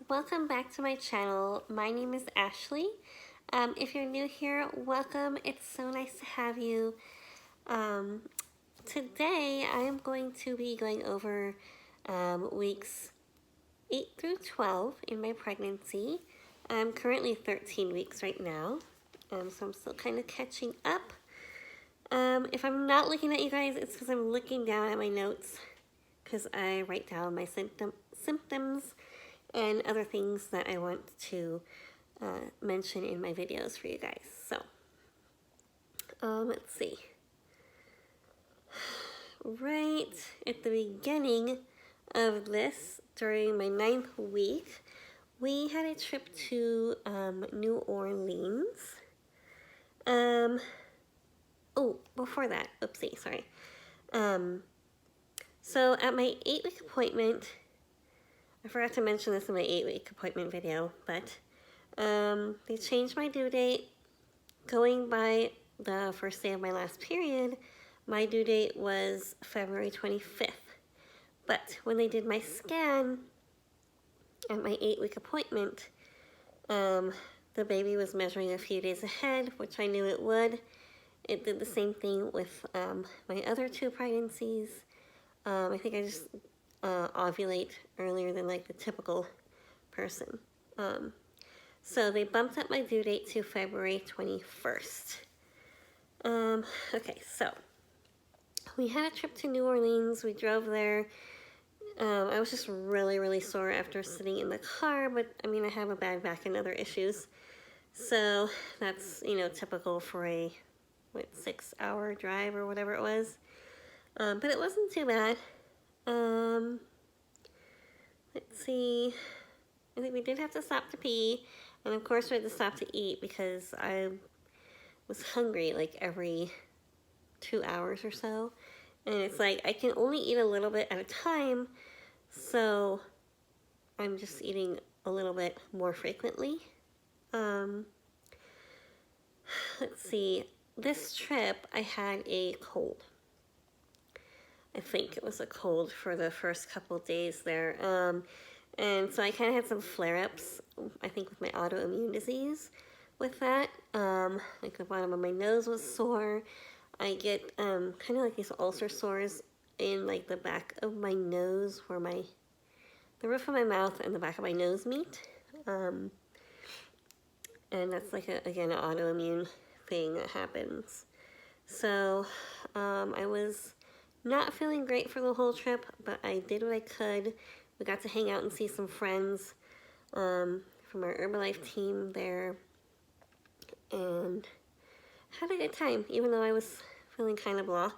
welcome back to my channel. My name is Ashley. If you're new here, welcome. It's so nice to have you. Today I am going to be going over weeks 8 through 12 in my pregnancy. I'm currently 13 weeks right now, so I'm still kind of catching up. If I'm not looking at you guys, it's because I'm looking down at my notes because I write down my symptoms and other things that I want to mention in my videos for you guys. So, let's see. Right at the beginning of this, during my 9th week, we had a trip to New Orleans. Oh, before that, oopsie, sorry. So at my 8-week appointment, I forgot to mention this in my 8-week appointment video, but they changed my due date. Going by the first day of my last period, my due date was February 25th. But when they did my scan at my 8-week appointment, the baby was measuring a few days ahead, which I knew it would. It did the same thing with my other 2 pregnancies. I think I just ovulate earlier than like the typical person. So they bumped up my due date to February 21st. Okay, so we had a trip to New Orleans. We drove there. I was just really sore after sitting in the car, but I mean, I have a bad back and other issues. So that's, typical for a 6-hour drive or whatever it was. But it wasn't too bad. Let's see. I think we did have to stop to pee. And of course we had to stop to eat because I was hungry like every 2 hours or so. And it's like I can only eat a little bit at a time. So I'm just eating a little bit more frequently. Let's see. This trip I had a cold. I think it was a cold for the first couple days there. And so I kind of had some flare-ups, I think with my autoimmune disease with that. Like the bottom of my nose was sore. I get kind of like these ulcer sores in like the back of my nose where the roof of my mouth and the back of my nose meet. And that's like, again, an autoimmune thing that happens. So I was not feeling great for the whole trip, but I did what I could. We got to hang out and see some friends from our Herbalife team there, and had a good time. Even though I was feeling kind of blah,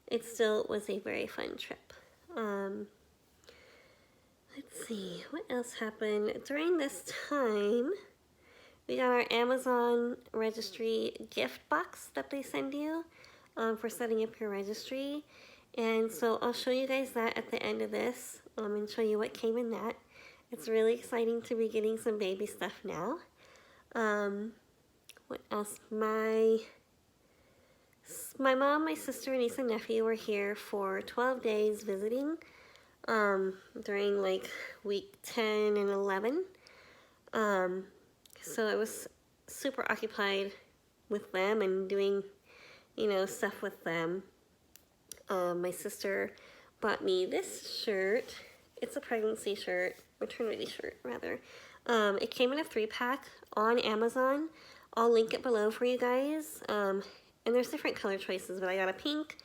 it still was a very fun trip. Let's see, what else happened? During this time, we got our Amazon Registry gift box that they send you for setting up your registry. And so I'll show you guys that at the end of this and show you what came in that. It's really exciting to be getting some baby stuff now. What else? My mom, my sister, niece, and nephew were here for 12 days visiting during like week 10 and 11. So I was super occupied with them and doing, stuff with them. My sister bought me this shirt. It's a pregnancy shirt, maternity shirt rather. It came in a 3-pack on Amazon. I'll link it below for you guys. And there's different color choices, but I got a pink,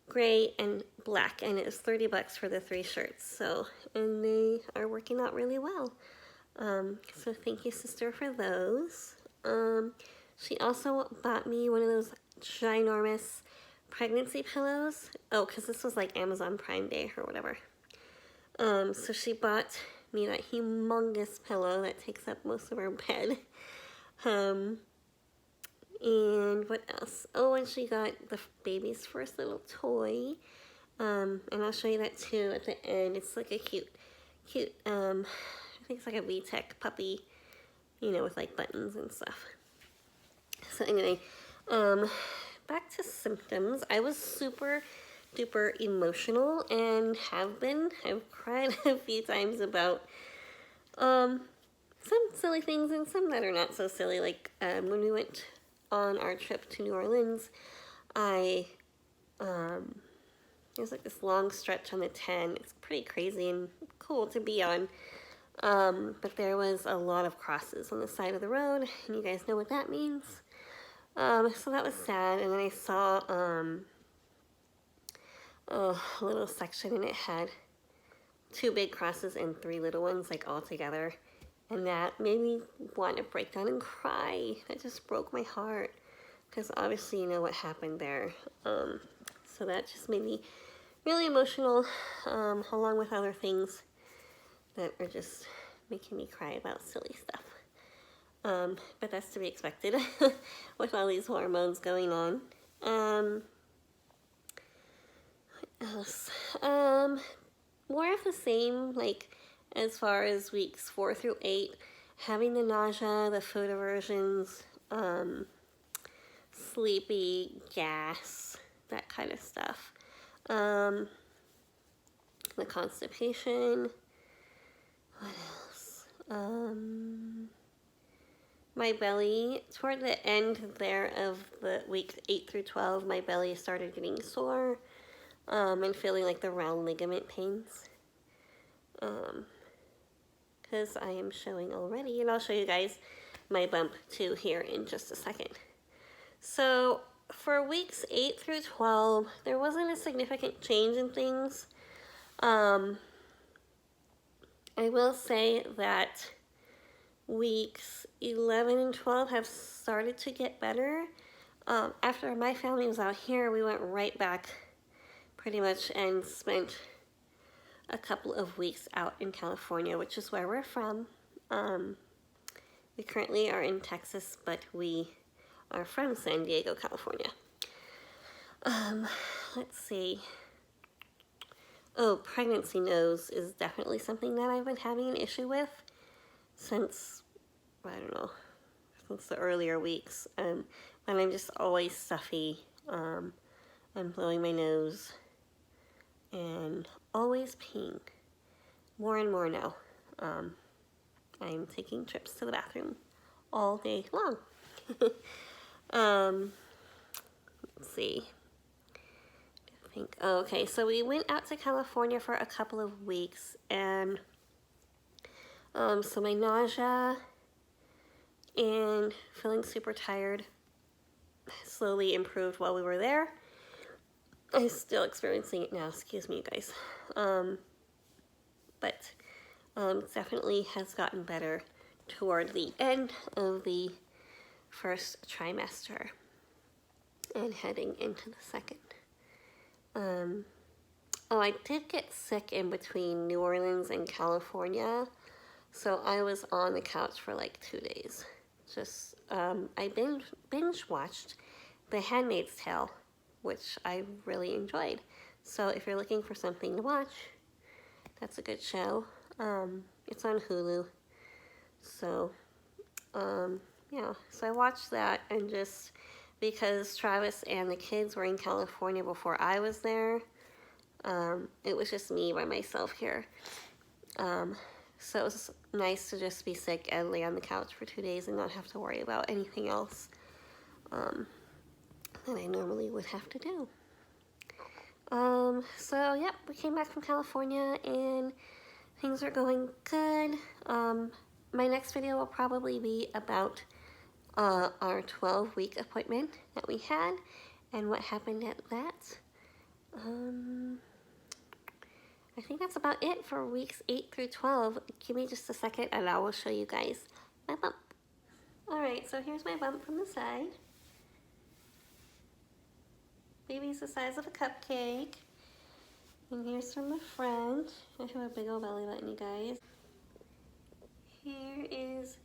gray, and black, and it was $30 for the 3 shirts. So, and they are working out really well. So thank you, sister, for those. She also bought me one of those ginormous pregnancy pillows. Oh, because this was like Amazon Prime Day or whatever. So she bought me that humongous pillow that takes up most of our bed. And what else? Oh, and she got the baby's first little toy. And I'll show you that too at the end. It's like a cute, I think it's like a VTech puppy, with like buttons and stuff. So anyway, back to symptoms. I was super duper emotional and have been. I've cried a few times about Some silly things and some that are not so silly. Like when we went on our trip to New Orleans, there's like this long stretch on the 10. It's pretty crazy and cool to be on. But there was a lot of crosses on the side of the road, and you guys know what that means. So that was sad. And then I saw a little section, and it had 2 big crosses and 3 little ones, like all together. And that made me want to break down and cry. That just broke my heart, because obviously you know what happened there. So that just made me really emotional, along with other things that are just making me cry about silly stuff. But that's to be expected with all these hormones going on. What else? More of the same, like as far as weeks 4 through 8, having the nausea, the food aversions, sleepy, gas, that kind of stuff. The constipation. What else? My belly, toward the end there of the week 8 through 12, my belly started getting sore, and feeling like the round ligament pains. Because I am showing already, and I'll show you guys my bump too here in just a second. So for weeks 8 through 12, there wasn't a significant change in things. I will say that weeks 11 and 12 have started to get better. After my family was out here, we went right back pretty much and spent a couple of weeks out in California, which is where we're from. We currently are in Texas, but we are from San Diego, California. Let's see. Oh, pregnancy nose is definitely something that I've been having an issue with since, I don't know, since the earlier weeks. And I'm just always stuffy. I'm blowing my nose and always peeing. More and more now. I'm taking trips to the bathroom all day long. Let's see. Okay, so we went out to California for a couple of weeks, and so my nausea and feeling super tired slowly improved while we were there. I'm still experiencing it now, excuse me, you guys. But definitely has gotten better toward the end of the first trimester and heading into the second. Oh, I did get sick in between New Orleans and California, so I was on the couch for like 2 days. Just, I binge watched The Handmaid's Tale, which I really enjoyed. So if you're looking for something to watch, that's a good show. It's on Hulu. So, yeah, so I watched that, and just because Travis and the kids were in California before I was there, it was just me by myself here. So it was nice to just be sick and lay on the couch for 2 days and not have to worry about anything else that I normally would have to do. So yep, we came back from California and things are going good. My next video will probably be about our 12-week appointment that we had and what happened at that. I think that's about it for weeks 8 through 12. Give me just a second and I will show you guys my bump. Alright, so here's my bump from the side. Baby's the size of a cupcake. And here's from the front. I have a big old belly button, you guys. Here is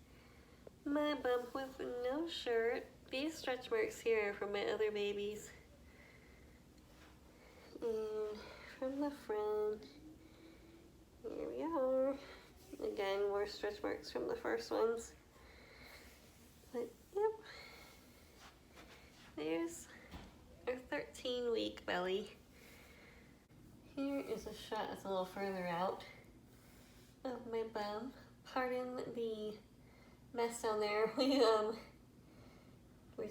my bump with no shirt. These stretch marks here are from my other babies. And from the front, here we are. Again, more stretch marks from the first ones. But yep, there's our 13-week belly. Here is a shot that's a little further out of my bump, pardon the mess down there. We're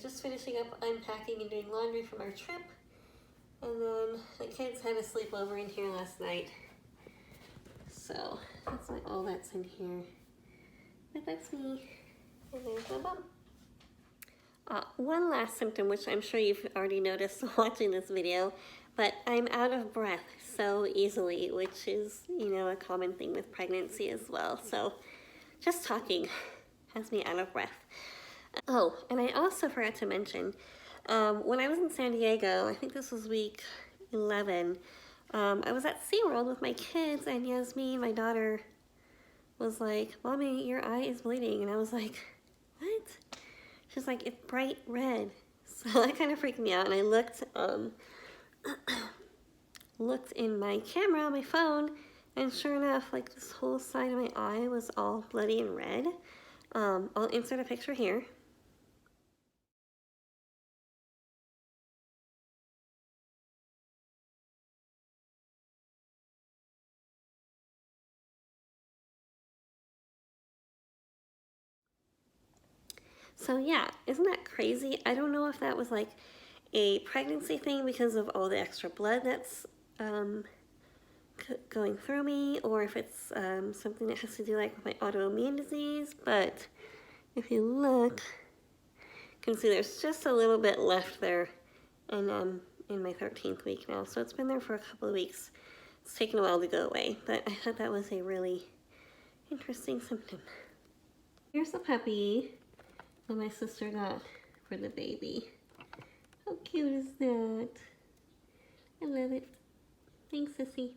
just finishing up unpacking and doing laundry from our trip. And then the kids had a sleepover in here last night. So that's like all that's in here. But that's me. And there's my bum. One last symptom, which I'm sure you've already noticed watching this video, but I'm out of breath so easily, which is, you know, a common thing with pregnancy as well. So just talking has me out of breath. Oh, and I also forgot to mention, when I was in San Diego, I think this was week 11, I was at SeaWorld with my kids, and Yasmin, my daughter, was like, "Mommy, your eye is bleeding." And I was like, "What?" She's like, "It's bright red." So that kind of freaked me out, and I looked looked in my camera on my phone, and sure enough, like this whole side of my eye was all bloody and red. I'll insert a picture here. So yeah, isn't that crazy? I don't know if that was like a pregnancy thing because of all the extra blood that's going through me, or if it's something that has to do like with my autoimmune disease. But if you look, you can see there's just a little bit left there, and I'm in my 13th week now, so it's been there for a couple of weeks. It's taken a while to go away, but I thought that was a really interesting symptom. Here's the puppy that my sister got for the baby. How cute is that? I love it. Thanks, Sissy.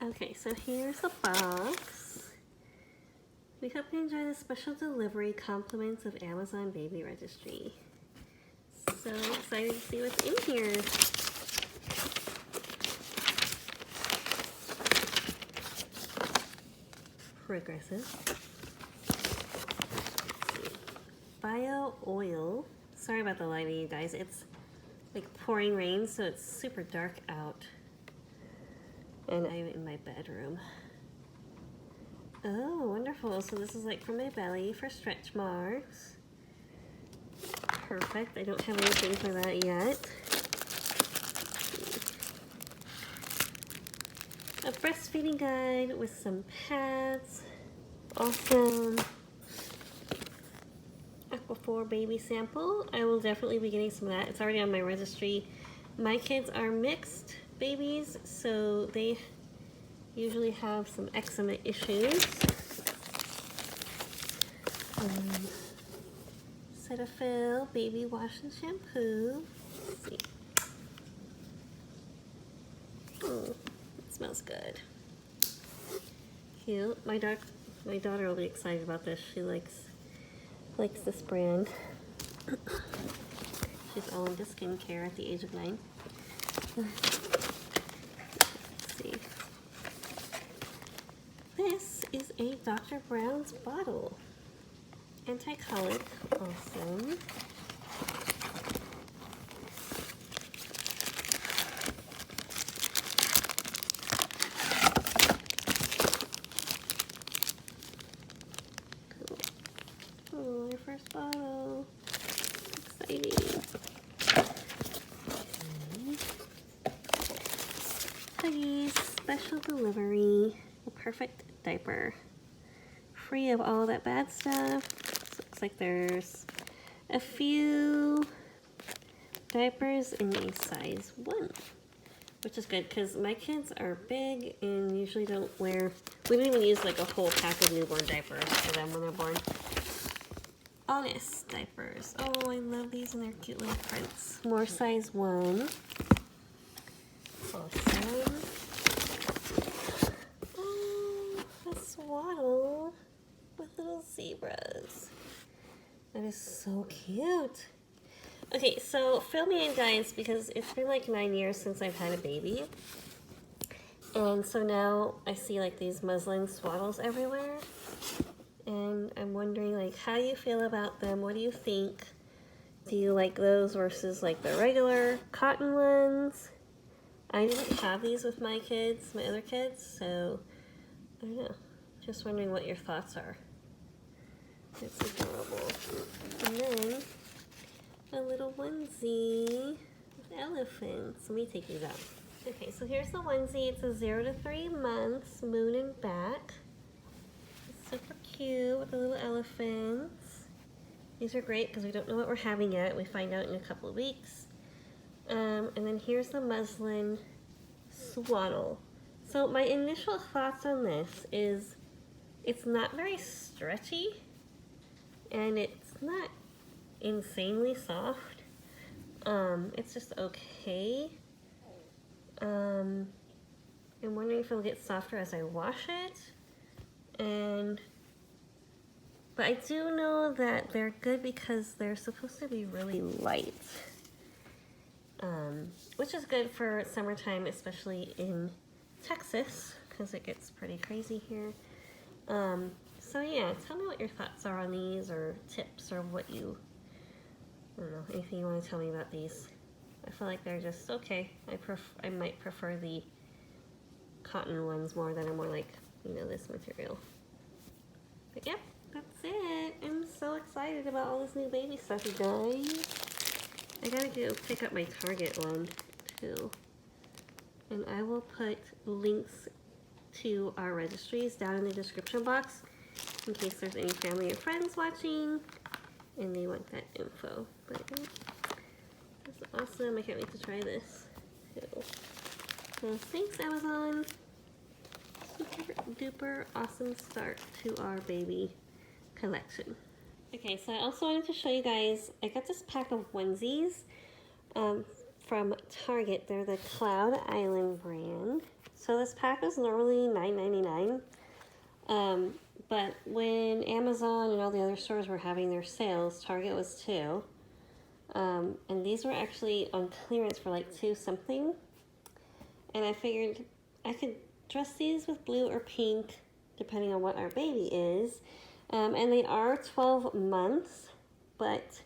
Okay, so here's a box. We hope you enjoy the special delivery compliments of Amazon Baby Registry. So excited to see what's in here. Progressive. Bio oil. Sorry about the lighting, you guys. It's like pouring rain, so it's super dark out. And I'm in my bedroom. Oh, wonderful. So this is like for my belly for stretch marks. Perfect. I don't have anything for that yet. A breastfeeding guide with some pads. Awesome. Aquaphor baby sample. I will definitely be getting some of that. It's already on my registry. My kids are mixed babies, so they usually have some eczema issues. Cetaphil baby wash and shampoo. Let's see. Oh, it smells good. Cute. My daughter will be excited about this. She likes this brand. She's all into skincare at the age of 9. Let's see. This is a Dr. Brown's bottle. Anti-colic. Awesome. Oh, our first bottle. Exciting. Huggies special delivery. A perfect diaper. Free of all that bad stuff. So looks like there's a few diapers in a size 1. Which is good because my kids are big and usually don't wear, we don't even use like a whole pack of newborn diapers for them when they're born. Honest diapers. Oh, I love these and they're cute little prints. More size 1. Awesome. Oh, a swaddle with little zebras. That is so cute. Okay, so fill me in, guys, because it's been like 9 years since I've had a baby. And so now I see like these muslin swaddles everywhere. And I'm wondering like how you feel about them. What do you think? Do you like those versus like the regular cotton ones? I didn't have these with my kids, my other kids, so I don't know. Just wondering what your thoughts are. It's adorable. And then a little onesie with elephants. Let me take these out. Okay, so here's the onesie. It's a 0 to 3 months, moon and back. It's super cute with the little elephants. These are great because we don't know what we're having yet. We find out in a couple of weeks. And then here's the muslin swaddle. So my initial thoughts on this is it's not very stretchy and it's not insanely soft. It's just okay. I'm wondering if it'll get softer as I wash it. But I do know that they're good because they're supposed to be really light. Which is good for summertime, especially in Texas, because it gets pretty crazy here. So yeah, tell me what your thoughts are on these, or tips, or what you, I don't know, anything you want to tell me about these. I feel like they're just okay. I might prefer the cotton ones more that are more like, you know, this material. But yep, that's it. I'm so excited about all this new baby stuff, you guys. I gotta go pick up my Target one too. And I will put links to our registries down in the description box in case there's any family or friends watching and they want that info. But yeah, that's awesome. I can't wait to try this too. So thanks, Amazon. Super duper awesome start to our baby collection. Okay, so I also wanted to show you guys, I got this pack of onesies from Target. They're the Cloud Island brand. So this pack is normally $9.99. But when Amazon and all the other stores were having their sales, Target was too. And these were actually on clearance for like $2 something. And I figured I could dress these with blue or pink, depending on what our baby is. And they are 12 months, but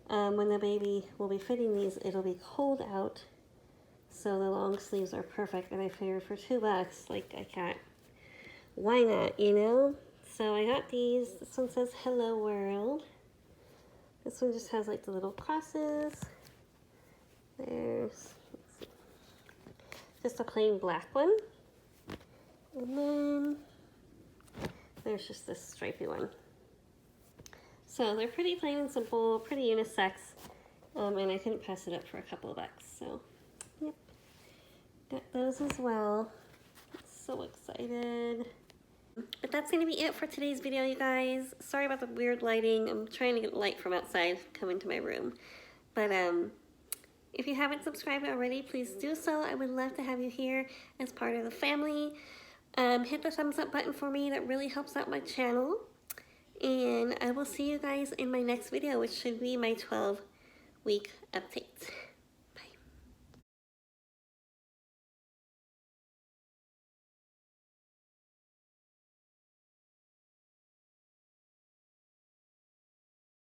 when the baby will be fitting these, it'll be cold out. So the long sleeves are perfect. And I figured for $2, like I can't, why not, you know? So I got these. This one says Hello World. This one just has like the little crosses. There's just a plain black one. And then there's just this stripy one. So they're pretty plain and simple, pretty unisex. And I couldn't pass it up for a couple of bucks. So, yep. Got those as well. So excited. But that's going to be it for today's video, you guys. Sorry about the weird lighting. I'm trying to get light from outside come into my room. But if you haven't subscribed already, please do so. I would love to have you here as part of the family. Hit the thumbs up button for me. That really helps out my channel. And I will see you guys in my next video, which should be my 12-week update.